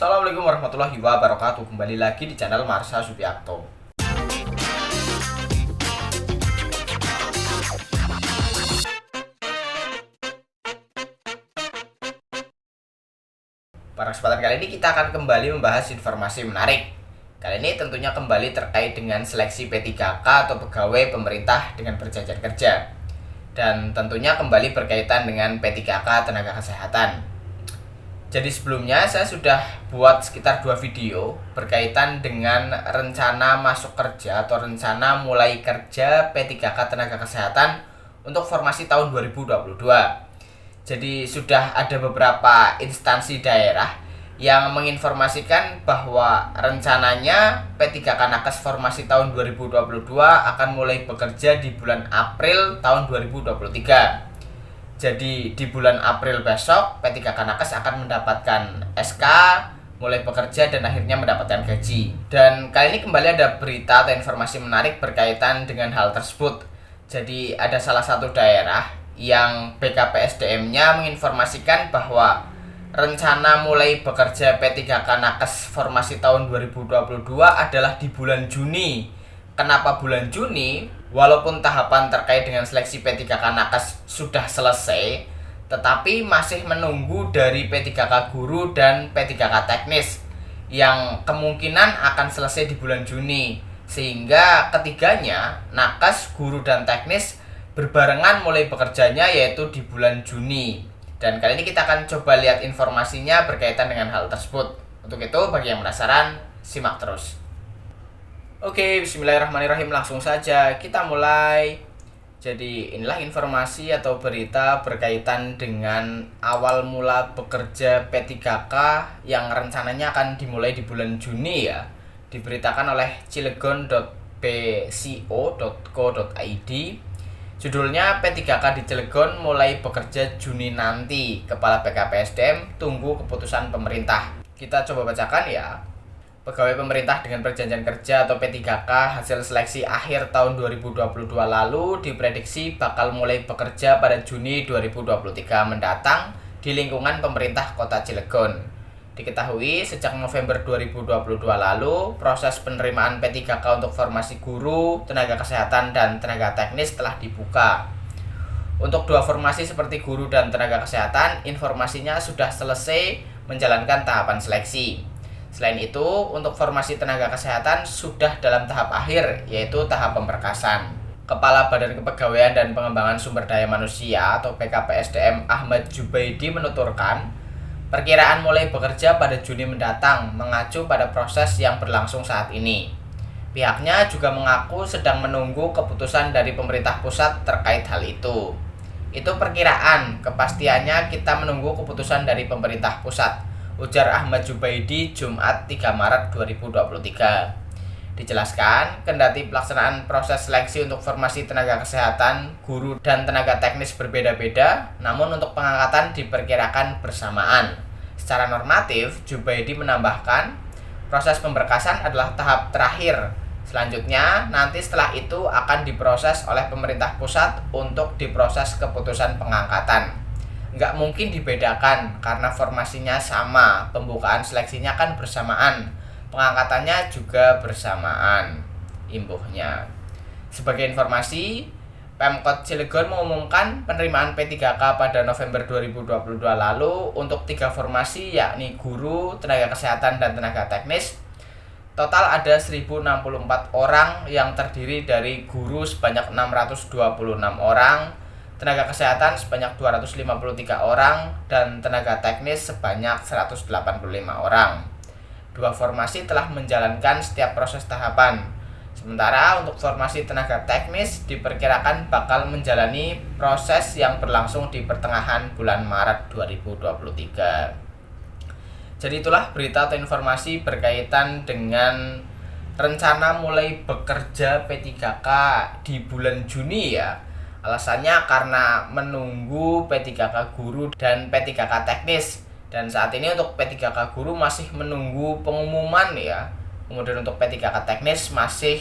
Assalamualaikum warahmatullahi wabarakatuh. Kembali lagi di channel Marsha Subiakto. Pada kesempatan kali ini kita akan kembali membahas informasi menarik. Kali ini tentunya kembali terkait dengan seleksi P3K atau pegawai pemerintah dengan perjanjian kerja. Dan tentunya kembali berkaitan dengan P3K tenaga kesehatan. Jadi sebelumnya saya sudah buat sekitar 2 video berkaitan dengan rencana masuk kerja atau rencana mulai kerja P3K tenaga kesehatan untuk formasi tahun 2022. Jadi sudah ada beberapa instansi daerah yang menginformasikan bahwa rencananya P3K Nakes formasi tahun 2022 akan mulai bekerja di bulan April tahun 2023. Jadi di bulan April besok P3K Nakes akan mendapatkan SK, mulai bekerja dan akhirnya mendapatkan gaji. Dan kali ini kembali ada berita atau informasi menarik berkaitan dengan hal tersebut. Jadi ada salah satu daerah yang BKPSDM-nya menginformasikan bahwa rencana mulai bekerja P3K Nakes formasi tahun 2022 adalah di bulan Juni. Kenapa bulan Juni? Walaupun tahapan terkait dengan seleksi P3K Nakes sudah selesai, tetapi masih menunggu dari P3K guru dan P3K teknis yang kemungkinan akan selesai di bulan Juni. Sehingga ketiganya, nakes, guru, dan teknis berbarengan mulai bekerjanya yaitu di bulan Juni. Dan kali ini kita akan coba lihat informasinya berkaitan dengan hal tersebut. Untuk itu, bagi yang penasaran, simak terus. Oke, bismillahirrahmanirrahim, langsung saja kita mulai. Jadi inilah informasi atau berita berkaitan dengan awal mula bekerja P3K yang rencananya akan dimulai di bulan Juni ya. Diberitakan oleh cilegon.pco.co.id. Judulnya P3K di Cilegon mulai bekerja Juni nanti. Kepala BKPSDM tunggu keputusan pemerintah. Kita coba bacakan ya. Pegawai pemerintah dengan perjanjian kerja atau P3K hasil seleksi akhir tahun 2022 lalu diprediksi bakal mulai bekerja pada Juni 2023 mendatang di lingkungan pemerintah Kota Cilegon. Diketahui sejak November 2022 lalu, proses penerimaan P3K untuk formasi guru, tenaga kesehatan, dan tenaga teknis telah dibuka. Untuk 2 formasi seperti guru dan tenaga kesehatan, informasinya sudah selesai menjalankan tahapan seleksi. Selain itu, untuk formasi tenaga kesehatan sudah dalam tahap akhir, yaitu tahap pemberkasan. Kepala Badan Kepegawaian dan Pengembangan Sumber Daya Manusia atau BKPSDM Ahmad Jubaidi menuturkan, perkiraan mulai bekerja pada Juni mendatang mengacu pada proses yang berlangsung saat ini. Pihaknya juga mengaku sedang menunggu keputusan dari pemerintah pusat terkait hal itu. Itu perkiraan, kepastiannya kita menunggu keputusan dari pemerintah pusat, ujar Ahmad Jubaidi Jumat 3 Maret 2023. Dijelaskan, kendati pelaksanaan proses seleksi untuk formasi tenaga kesehatan, guru, dan tenaga teknis berbeda-beda, namun untuk pengangkatan diperkirakan bersamaan. Secara normatif, Jubaidi menambahkan, proses pemberkasan adalah tahap terakhir. Selanjutnya, nanti setelah itu akan diproses oleh pemerintah pusat untuk diproses keputusan pengangkatan. Nggak mungkin dibedakan karena formasinya sama, pembukaan seleksinya kan bersamaan, pengangkatannya juga bersamaan, imbuhnya. Sebagai informasi, Pemkot Cilegon mengumumkan penerimaan P3K pada November 2022 lalu untuk 3 formasi yakni guru, tenaga kesehatan, dan tenaga teknis. Total ada 1064 orang yang terdiri dari guru sebanyak 626 orang, tenaga kesehatan sebanyak 253 orang, dan tenaga teknis sebanyak 185 orang. 2 formasi telah menjalankan setiap proses tahapan. Sementara untuk formasi tenaga teknis diperkirakan bakal menjalani proses yang berlangsung di pertengahan bulan Maret 2023. Jadi itulah berita atau informasi berkaitan dengan rencana mulai bekerja P3K di bulan Juni ya. Alasannya karena menunggu P3K guru dan P3K teknis. Dan saat ini untuk P3K guru masih menunggu pengumuman ya. Kemudian untuk P3K teknis masih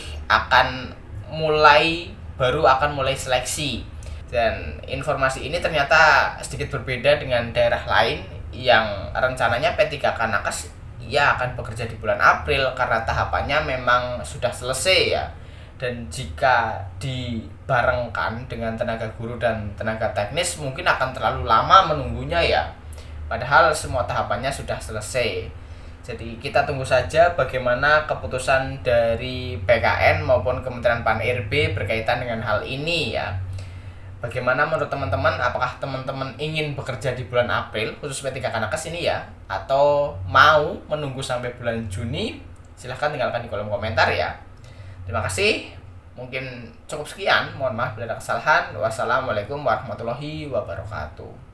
baru akan mulai seleksi. Dan informasi ini ternyata sedikit berbeda dengan daerah lain yang rencananya P3K Nakes ia akan bekerja di bulan April karena tahapannya memang sudah selesai ya. Dan jika dibarengkan dengan tenaga guru dan tenaga teknis mungkin akan terlalu lama menunggunya ya. Padahal semua tahapannya sudah selesai. Jadi kita tunggu saja bagaimana keputusan dari BKN maupun Kementerian Pan-RB berkaitan dengan hal ini ya. Bagaimana menurut teman-teman? Apakah teman-teman ingin bekerja di bulan April khusus P3K Nakes ini ya? Atau mau menunggu sampai bulan Juni? Silahkan tinggalkan di kolom komentar ya. Terima kasih. Mungkin cukup sekian. Mohon maaf bila ada kesalahan. Wassalamualaikum warahmatullahi wabarakatuh.